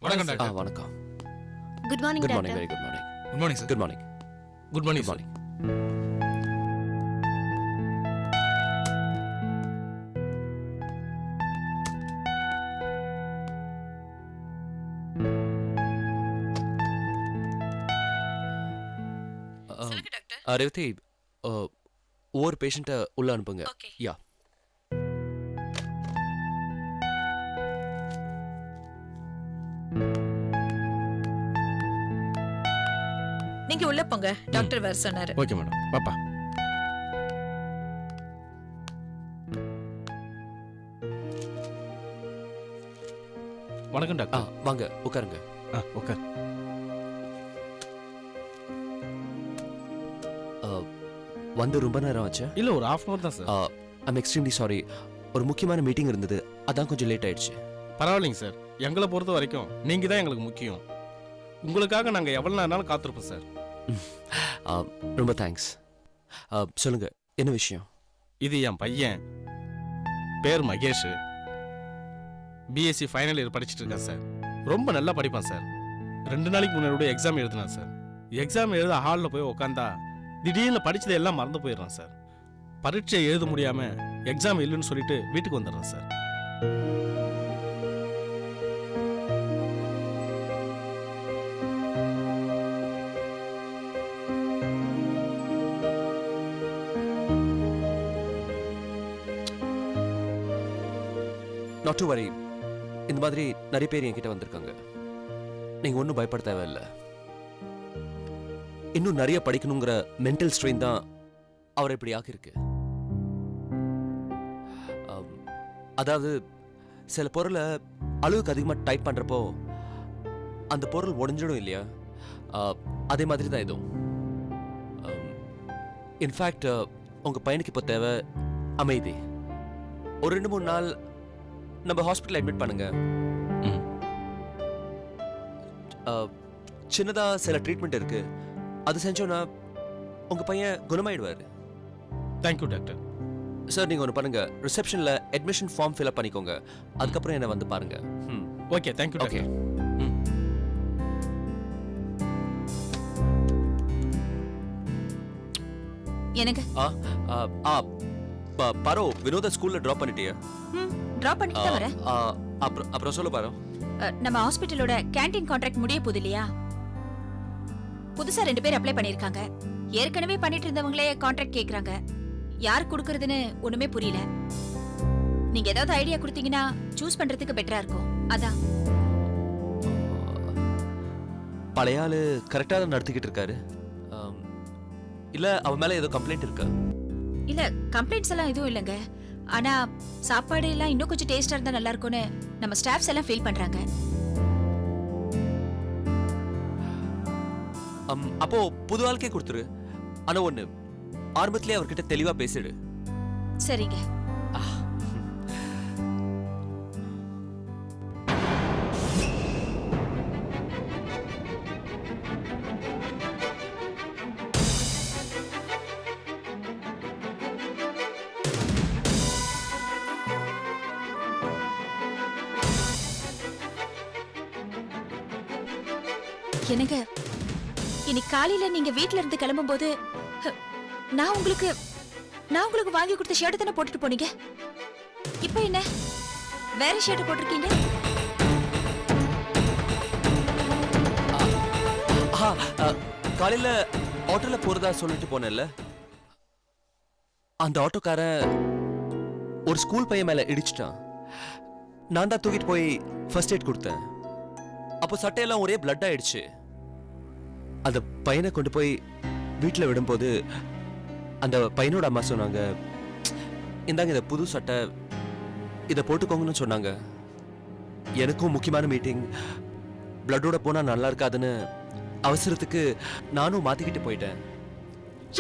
வணக்கம் டாக்டர். வணக்கம். Good morning good morning. Doctor. Very good morning. Good morning sir. Good morning. Good morning good sir. Morning. சொல்லுங்க doctor. Revathi, ஒவ்வொரு பேஷண்ட்டை உள்ள அனுப்புங்க. ஓகே. யா. நீங்க உள்ள போங்க. டாக்டர் வர சொன்னாரு. Okay madam. பாப்பா. வணக்கம் டாக்டர். வாங்க உட்காருங்க. உட்கார். வந்து ரொம்ப நேரம் ஆச்சு. இல்ல ஒரு half an hour தான் சார். I'm extremely sorry. ஒரு முக்கியமான மீட்டிங் இருந்தது, அதான் கொஞ்சம் லேட் ஆயிடுச்சு. பரவாயில்லைங்க சார். எங்களை பொறுத்த வரைக்கும் நீங்க தான் எங்களுக்கு முக்கியம். உங்களுக்காக நாங்க எவ்வளவு நேரம்னாலும் காத்திருப்போம் சார். ரொம்ப தேங்க்ஸ். சொல்லுங்க, என்ன விஷயம்? இது என் பையன், பேர் மகேஷ். பிஎஸ்சி ஃபைனல் இயர் படிச்சுட்டு இருக்கான் சார். ரொம்ப நல்லா படிப்பான் சார். 2 நாளைக்கு முன்னாடி எக்ஸாம் எழுதினான் சார். எக்ஸாம் எழுத ஹாலில் போய் உட்காந்தா திடீர்னு படிச்சதை எல்லாம் மறந்து போயிடுறான் சார். பரீட்சை எழுத முடியாம எக்ஸாம் இல்லைன்னு சொல்லிட்டு வீட்டுக்கு வந்துடுறான் சார். Not to worry. இந்த மாதிரி நிறைய பேர் என்கிட்ட வந்திருக்காங்க. நீங்க ஒன்றும் பயப்பட தேவையில்லை. இன்னும் நிறைய படிக்கணுங்கிற மென்டல் ஸ்ட்ரெயின் தான் அவரை இப்படி ஆகிருக்கு. அதாவது சில பொருளை அளவுக்கு அதிகமாக டைப் பண்ணுறப்போ அந்த பொருள் உடஞ்சிடும் இல்லையா? அதே மாதிரி தான் இதுவும். இன்ஃபேக்ட் உங்கள் பையனுக்கு இப்போ தேவை அமைதி. ஒரு 2-3 நாள் நம்ம ஹாஸ்பிட்டல் அட்மிட் பண்ணுங்க. சின்னதா சில ட்ரீட்மெண்ட் இருக்கு, அது செஞ்சோன்னா உங்க பையன் குணமாயிடுவாரு. Thank you doctor. சார், நீங்க ஒன்று பண்ணுங்க, ரிசப்ஷன்ல அட்மிஷன் ஃபார்ம் ஃபில் அப் பண்ணிக்கோங்க. அதுக்கப்புறம் என்ன வந்து பாருங்க. Okay, thank you okay. டாக்டர். எனக்கு பாரோ, வினோத ஸ்கூல்ல டிராப் பண்ணிட்டியா? டிராப் பண்ணிட்டு வரேன். அப்புறம் சொல்ல பாரோ. நம்ம ஹாஸ்பிட்டலோட கேண்டீன் கான்ட்ராக்ட் முடிய போகுது இல்லையா? புதுசா 2 பேர் அப்ளை பண்ணிருக்காங்க. ஏற்கனவே பண்ணிட்டு இருந்தவங்களே கான்ட்ராக்ட் கேக்குறாங்க. யார் கொடுக்கறதுன்னு ஒண்ணுமே புரியல. நீங்க ஏதாவது ஐடியா கொடுத்தீங்கன்னா சூஸ் பண்றதுக்கு பெட்டரா இருக்கும். அதான். பழைய ஆளு கரெக்டா தான் நடத்திக்கிட்டு இருக்காரு. இல்ல அவன் மேல ஏதோ கம்ப்ளைண்ட் இருக்கா? இல்ல, கம்ப்ளைண்ட்ஸ் எல்லாம் எதுவும் இல்லைங்க. ஆனா சாப்பாடு எல்லாம் இன்னும் கொஞ்சம் டேஸ்டா இருந்தா நல்லா இருக்கும்னு நம்ம ஸ்டாஃப்ஸ் எல்லாம் ஃபீல் பண்றாங்க. அப்போ புது ஆளுக்கே கொடுத்துரு. ஆனா ஒண்ணு, ஆரம்பத்திலே அவர்கிட்ட தெளிவா பேசிடு. சரிங்க. என்னங்க, இன்னைக்கு காலையில நீங்க வீட்ல இருந்து கிளம்பும் போது நான் உங்களுக்கு வாங்கி கொடுத்த ஷர்ட் தானே போட்டுட்டு போனீங்க. இப்போ என்ன வேற ஷர்ட் போட்டிருக்கீங்க? காலையில ஆட்டோல போறதா சொல்லிட்டு போனேன்ல, அந்த ஆட்டோக்காரன் ஒரு ஸ்கூல் பையன் மேல இடிச்சிட்டான். நான் தான் தூக்கிட்டு போய் ஃபர்ஸ்ட் எய்ட் கொடுத்தேன். அப்போ சட்டையெல்லாம் ஒரே பிளட் ஆயிடுச்சு. அந்த பையனை கொண்டு போய் வீட்டில் விடும்போது அந்த பையனோட அம்மா சொன்னாங்க, இந்தாங்க இந்த புது சட்டை, இதை போட்டுக்கோங்கன்னு சொன்னாங்க. எனக்கும் முக்கியமான மீட்டிங், பிளட்டோட போனா நல்லா இருக்காதுன்னு அவசரத்துக்கு நானும் மாத்திக்கிட்டு போயிட்டேன்.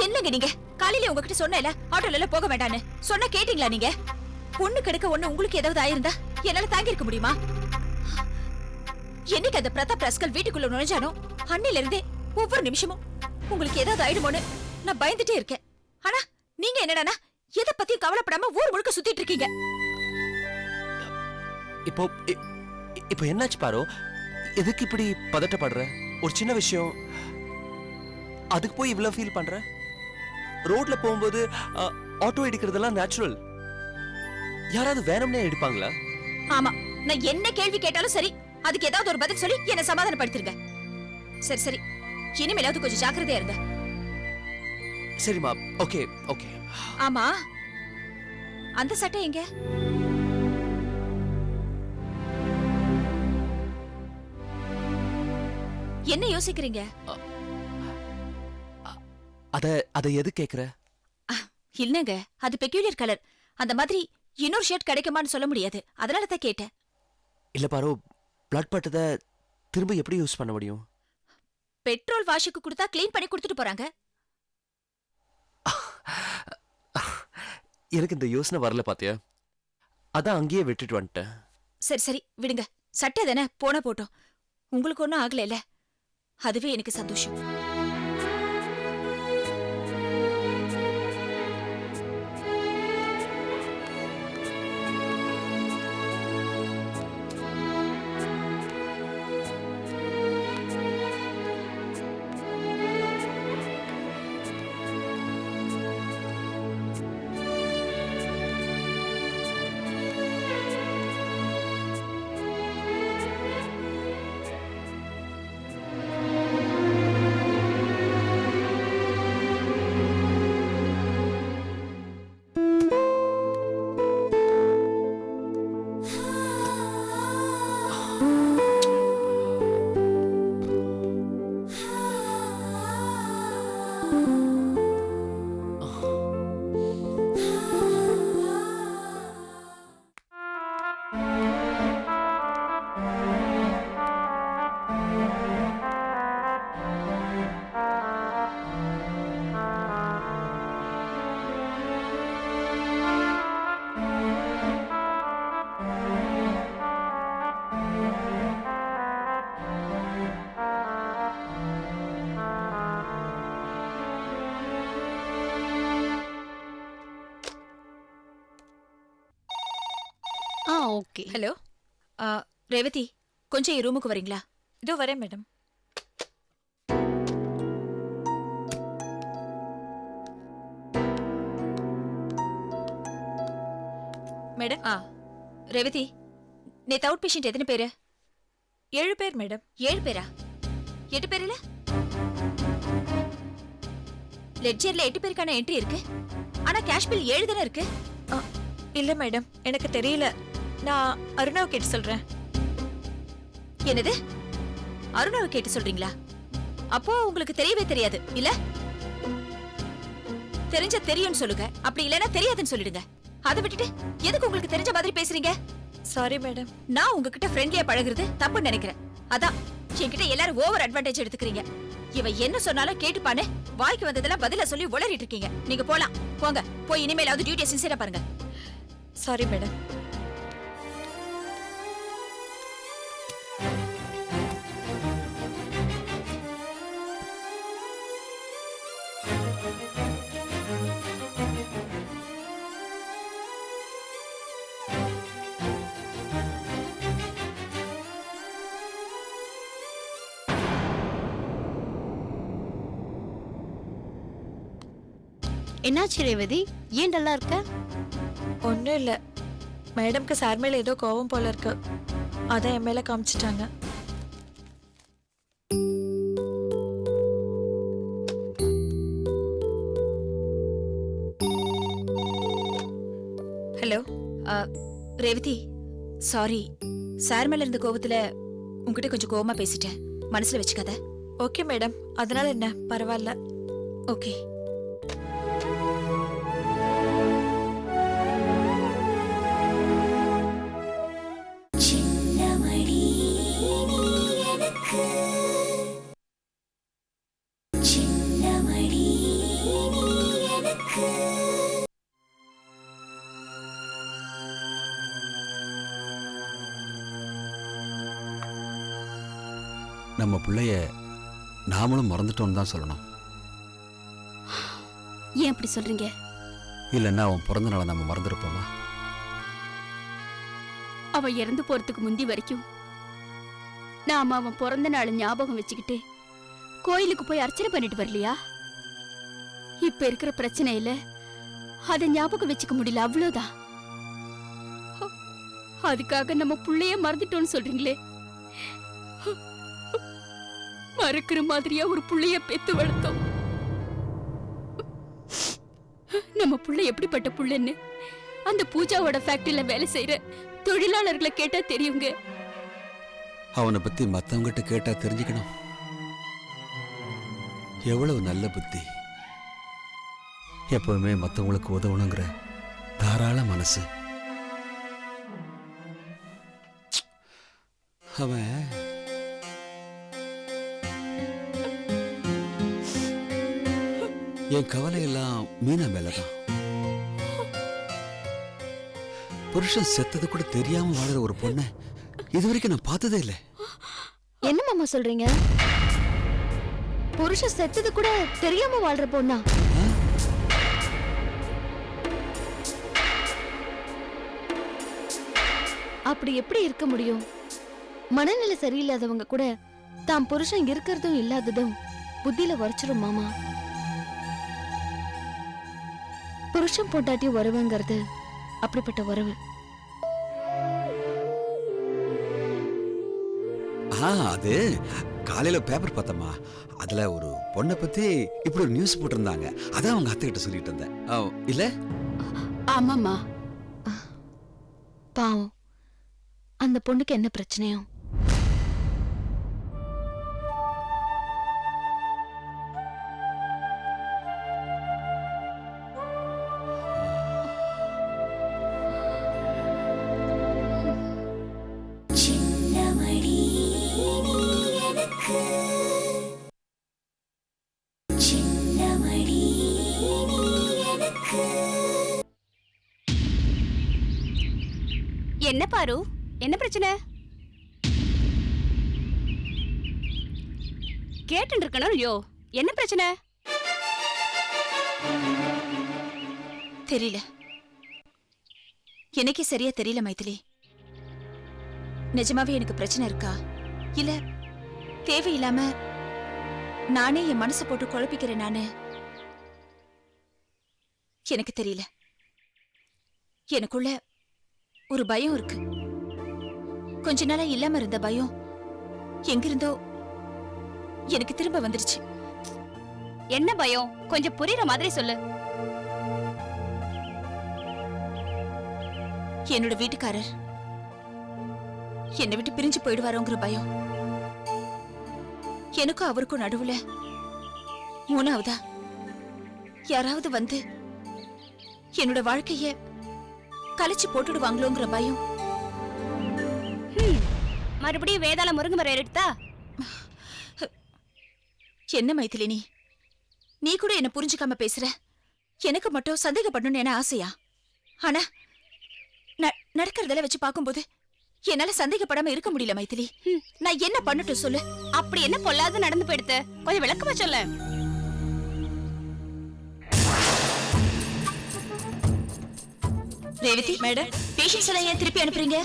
என்னங்க நீங்க காலையில உங்ககிட்ட சொன்னேல ஆட்டோல எல்லாம் போக வேண்டான்னு சொன்ன கேட்டீங்களா? நீங்க பொண்ணு கெடுக்க ஒண்ணு உங்களுக்கு ஏதாவது ஆயிருந்தா என்னால தாங்கி இருக்க முடியுமா? என்னைக்கு அந்த பிரதாப் ராஸ்கல் வீட்டுக்குள்ள நுழைஞ்சானோ அன்னையில இருந்தே ஒவ்வொரு நிமிஷமும் உங்களுக்கு ஏதாவது ஆயிடுமோன்னு நான் பயந்துட்டே இருக்கேன். ஆனா நீங்க என்னடானா எதை பத்தியும் கவலைப்படாம ஊர் முழுக்க சுத்திட்டு இருக்கீங்க. இப்போ என்னாச்சு பாரோ? எதுக்கு இப்படி பதட்டப்படுற? ஒரு சின்ன விஷயம் அதுக்கு போய் இவ்வளவு ஃபீல் பண்ற? ரோட்ல போகும்போது ஆட்டோ இடிக்கிறதெல்லாம் நேச்சுரல். யாராவது வேணும்னே இடிப்பாங்களா? ஆமா, நான் என்ன கேள்வி கேட்டாலும் சரி அதுக்கு ஏதாவது ஒரு பதில் சொல்லி என்ன சமாதானப்படுத்திருங்க. சரி சரி, இனிமேலாவது கொஞ்சம் ஜாக்கிரதையா இருங்க. சரிம்மா, ஓகே ஓகே. ஆமா, அந்த சட்டை எங்க? என்ன யோசிக்கிறீங்க? அத எது கேக்குற? இல்லங்க, அது பெக்யூலியர் கலர். அந்த மாதிரி இன்னொரு ஷர்ட் கிடைக்குமான்னு சொல்ல முடியாது, அதனால தான் கேட்டேன். இல்ல பாரு, பிளட் பட்டத திரும்ப எப்படி யூஸ் பண்ண முடியும்? பெட்ரோல் வாஷுக்கு கொடுத்தா க்ளீன் பண்ணி கொடுத்துட்டு போறாங்க. எனக்கு இந்த யோசனை வரல பாத்தியா, அதான் அங்கேயே விட்டுட்டு வந்துட்டேன். சரி சரி விடுங்க, சட்டை தானே, போனா போட்டோம். உங்களுக்கு ஒன்றும் ஆகல, அதுவே எனக்கு சந்தோஷம். ஓகே. ஹலோ, ரேவதி, கொஞ்சம் என் ரூமுக்கு வரீங்களா? இதோ வரேன் மேடம். மேடம். ரேவதி, நேத்து அவுட் பேஷண்ட் எத்தனை பேரு? 7 பேர் மேடம். 7 பேரா? 8 பேர் இல்ல? லெட்ஜர்ல 8 பேருக்கான என்ட்ரி இருக்கு, ஆனா கேஷ் பில் 7 தானே இருக்கு. இல்ல மேடம், எனக்கு தெரியல. நான் அருணாவை கேட்டு சொல்றேன். என்னது, அருணாவை கேட்டு சொல்றீங்களா? அப்போ உங்களுக்கு தெரியவே தெரியாது இல்ல? தெரிஞ்ச தெரியும்னு சொல்லுங்க, அப்படி இல்லனா தெரியாதுன்னு சொல்லிடுங்க. அதை விட்டுட்டு எதுக்கு உங்களுக்கு தெரிஞ்ச மாதிரி பேசுறீங்க? Sorry madam. நான் உங்ககிட்ட ஃப்ரெண்ட்லியா பழகுறது தப்புன்னு நினைக்கிறேன். அதான் என்கிட்ட எல்லாரும் ஓவர் அட்வான்டேஜ் எடுத்துக்கிறீங்க. இவ என்ன சொன்னாலும் கேட்டுப்பானு வாய்க்கு வந்ததெல்லாம் பதில சொல்லி உளறிட்டு இருக்கீங்க. நீங்க போலாம், போங்க. போய் இனிமேலாவது டியூட்டியை சின்சியரா பாருங்க. Sorry madam. என்னாச்சு ரேவதி, ஏன் டல்லா இருக்க? ஒன்றும் இல்லை, மேடம்க்கு சார் மேலே ஏதோ கோவம் போல இருக்கு, அதான் என் மேலே காமிச்சிட்டாங்க. Hello, Revathi, sorry. சார் மேல இருந்த கோவத்துல உங்ககிட்ட கொஞ்சம் கோவமா பேசிட்டேன், மனசுல வச்சுக்காத. ஓகே மேடம், அதனால என்ன, பரவாயில்ல. ஓகே. நம்ம பிள்ளைய நாமளும் மறந்துட்டோம்னு தான் சொல்லணும். ஏன் அப்படி சொல்றீங்க? இல்லைன்னா அவன் பிறந்த நாளை நம்ம மறந்துருப்போமா? அவ இறந்து போறதுக்கு முந்தி வரைக்கும் நாம அவன் பிறந்த நாள் ஞாபகம் வச்சுக்கிட்டு கோயிலுக்கு போய் அர்ச்சனை பண்ணிட்டு வரலையா? இப்ப இருக்கிற பிரச்சனையில அதை ஞாபகம் வச்சுக்க முடியல, அவ்வளவுதான். அதுக்காக நம்ம புள்ளைய மறந்துட்டோம்னு சொல்றீங்களே. மறக்கிற மாதிரியா ஒரு புள்ளைய பெத்து வளர்த்தோம். நம்ம புள்ள எப்படிப்பட்ட புள்ளன்னு அந்த பூஜாவோட ஃபேக்டரியில வேலை செய்யற தொழிலாளர்களை கேட்டா தெரியுங்க. அவனை பத்தி மத்தவங்கிட்ட கேட்டா தெரிஞ்சுக்கணும். எவ்வளவு நல்ல புத்தி, எப்பவுமே மத்தவங்களுக்கு உதவணுங்கிற தாராள மனசு. அவன் என் கவலையெல்லாம் மீனா மேலதான். புருஷன் செத்தது கூட தெரியாம வாழற ஒரு பொண்ண இதுவரைக்கும் நான் பார்த்ததே இல்லை. என்ன மாமா சொல்றீங்க? புருஷன் செத்தது கூட தெரியாம வாழ்ற பொண்ணா? அப்படி எப்படி இருக்க முடியும்? மனநிலை சரியில்லாதவங்க கூட தாம் புருஷன் இருக்கிறதும் இல்லாததும் புத்தியில வரைச்சிரும் மாமா. புருஷன் பொண்டாட்டி உறவுங்கிறது அப்படிப்பட்ட உறவு. அது காலையில பேப்பர் பார்த்தம்மா, அதுல ஒரு பொண்ணை பத்தி இப்படி ஒரு நியூஸ் போட்டிருந்தாங்க. அதான் அவங்க அத்தைகிட்ட சொல்லிட்டு இருந்தேன். இல்ல ஆமாமா. பாவம், அந்த பொண்ணுக்கு என்ன பிரச்சனையோ? என்ன பாரு, என்ன பிரச்சனை? கேட்டு இருக்கணும். ஐயோ, என்ன பிரச்சனை? தெரியல, எனக்கே சரியா தெரியல மைதிலி. நிஜமாவே எனக்கு பிரச்சனை இருக்கா, இல்ல தேவையில்லாம நானே என் மனசை போட்டு குழப்பிக்கிறேன் நானு? எனக்கு தெரியல. எனக்குள்ள ஒரு பயம் இருக்கு. கொஞ்ச நாளா இல்லாம இருந்த பயம் எங்கிருந்தோ எனக்கு திரும்ப வந்துருச்சு. என்ன பயம்? கொஞ்சம் புரியுற மாதிரி சொல்லு. என்னோட வீட்டுக்காரர் என்னை விட்டு பிரிஞ்சு போயிடுவாரோங்கிற பயம். எனக்கும் அவருக்கும் நடுவுல மூணாவதா யாராவது வந்து என்னோட வாழ்க்கைய கலைச்சு போட்டுடுவாங்களோங்கிற பயம். மறுபடியும் வேதாள முருங்கை மரம் எடுத்தா? என்ன மைதிலி, நீ கூட என்ன புரிஞ்சுக்காம பேசுற. எனக்கு மட்டும் சந்தேகப்படணும்னு என்ன ஆசையா? ஆனா நடக்கிறதெல்லாம் வச்சு பார்க்கும்போது என்னால சந்தேகப்படாம இருக்க முடியல மைதிலி. நான் என்ன பண்ணட்டும் சொல்லு? அப்படி என்ன பொல்லாத நடந்து போயிடுத்து? கொஞ்சம் விளக்கமா சொல்ல. ரேவதி மேடம், பேஷண்ட்ஸ் எல்லாம் ஏன் திருப்பி அனுப்புறீங்க?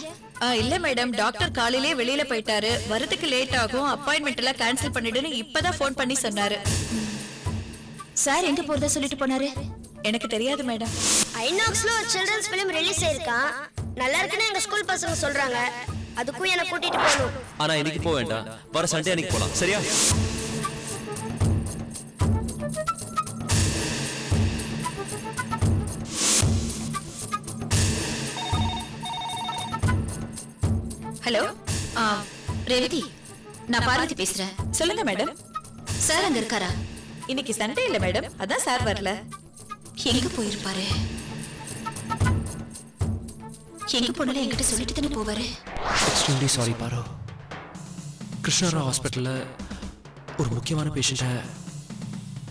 இல்ல மேடம், டாக்டர் காலையிலே வெளியில போயிட்டாரு. வரதுக்கு லேட் ஆகும், அப்பாயின்மெண்ட் எல்லாம் கேன்சல் பண்ணிடுன்னு இப்பதான் ஃபோன் பண்ணி சொன்னாரு. சார் எங்க போறதா சொல்லிட்டு போனாரு? எனக்கு தெரியாது மேடம். ஐநாக்ஸ்ல ஒரு சில்ட்ரன்ஸ் ஃபிலிம் ரிலீஸ் ஆயிருக்கான். நல்லா இருக்குன்னு எங்க ஸ்கூல் பசங்க சொல்றாங்க. அதுக்கும் என்ன கூட்டிட்டு போகணும். ஆனா இன்னைக்கு போக வேண்டாம், வர சண்டே அன்னைக்கு போலாம். சரியா? ஹலோ, ரேவதி, நான் பார்வதி பேசுறேன். சொல்லுங்க மேடம். சார் அங்க இருக்காரா? இன்னைக்கு சண்டே இல்ல மேடம், அதான் சார் வரல. எங்க போயிருப்பாரு? எங்க போனாலும் என்கிட்ட சொல்லிட்டு தானே போவாரு. எக்ஸ்ட்ரீம்லி சாரி பாரு. கிருஷ்ணராவ் ஹாஸ்பிட்டல்ல ஒரு முக்கியமான பேஷண்ட்டை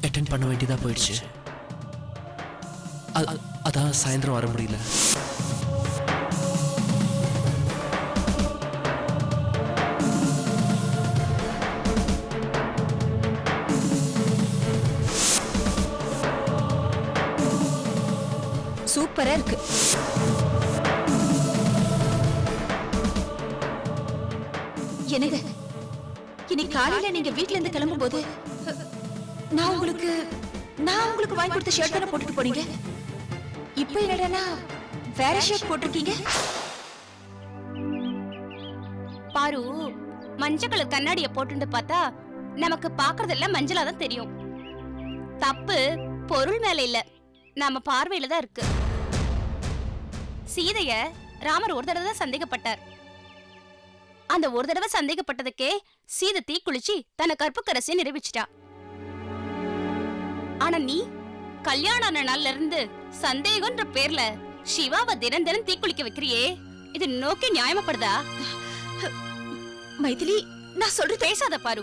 அட்டென்ட் பண்ண வேண்டியதா போயிடுச்சு. அதான் சாயந்தரம் வர முடியல. சூப்பரா இருக்கு. என்னங்க, இன்னைக்கு காலையில நீங்க வீட்ல இருந்து கிளம்பும்போது நான் உங்களுக்கு வாங்கி கொடுத்த ஷர்ட் தானே போட்டுட்டு போனீங்க. இப்போ என்னடா வேற ஷர்ட் போட்டிருக்கீங்க? பாரு, மஞ்சள் கலர் கண்ணாடிய போட்டுட்டு பார்த்தா நமக்கு பாக்குறதெல்லாம் மஞ்சளா தான் தெரியும். தப்பு பொருள் மேல இல்ல, நம்ம பார்வையில தான் இருக்கு. சீதைய ராமர் ஒரு தடவை தான் சந்தேகப்பட்டார். அந்த ஒரு தடவை சந்தேகப்பட்டதுக்கே சீதை தீ குளிச்சு தன்னை கற்புக்கரசியை நிறைவேற்றிட்டா. ஆனா நீ கல்யாணம் ஆன நாள்ல இருந்து சந்தேகம்ன்ற பேர்ல சிவாவை தினம் தினம் தீ குளிக்க வைக்கிறியே, இது நோக்கி நியாயமாப்படுதா? மைதிலி, நான் சொல்றது பேசாத பாரு.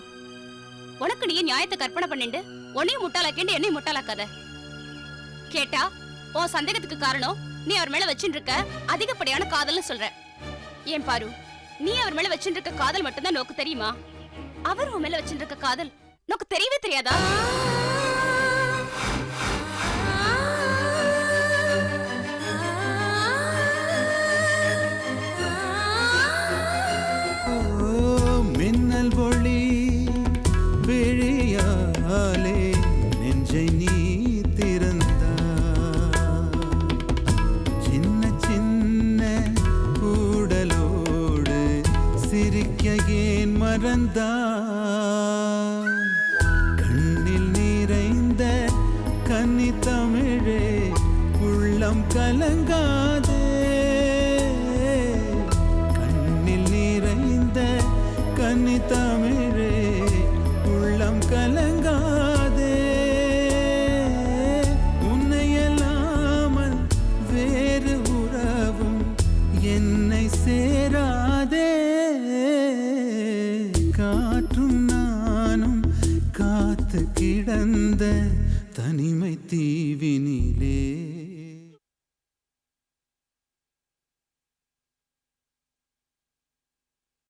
உனக்கு நீ நியாயத்தை கற்பனை பண்ணிட்டு உன்னையும் முட்டாளாக்கேண்டு என்னையும் முட்டாளாக்காத. கேட்டா உன் சந்தேகத்துக்கு காரணம் நீ அவர் மேல வச்சுட்டு இருக்க அதிகப்படியான காதல்னு சொல்ற. ஏன் பாரு, நீ அவர் மேல வச்சுட்டு இருக்க காதல் மட்டும்தான் நோக்கு தெரியுமா? அவர் உன் மேல வச்சுட்டு இருக்க காதல் நோக்கு தெரியவே தெரியாதா? மின்னல் ஒளி விழியாலே நெஞ்சை நீ திறந்தா, சின்ன சின்ன ஊடலோடு சிரிக்க ஏன் மறந்தா, கண்ணில் நிறைந்த கன்னி தமிழே உள்ளம் கலங்காதே, கண்ணில் நிறைந்த கன்னி தமிழே உள்ளம் கலங்காதே, உன்னையல்லாமல் வேறு உறவும் என்னை சேராதே, காற்றும் நானும் காத்து கிடந்த தனிமை தீவினிலே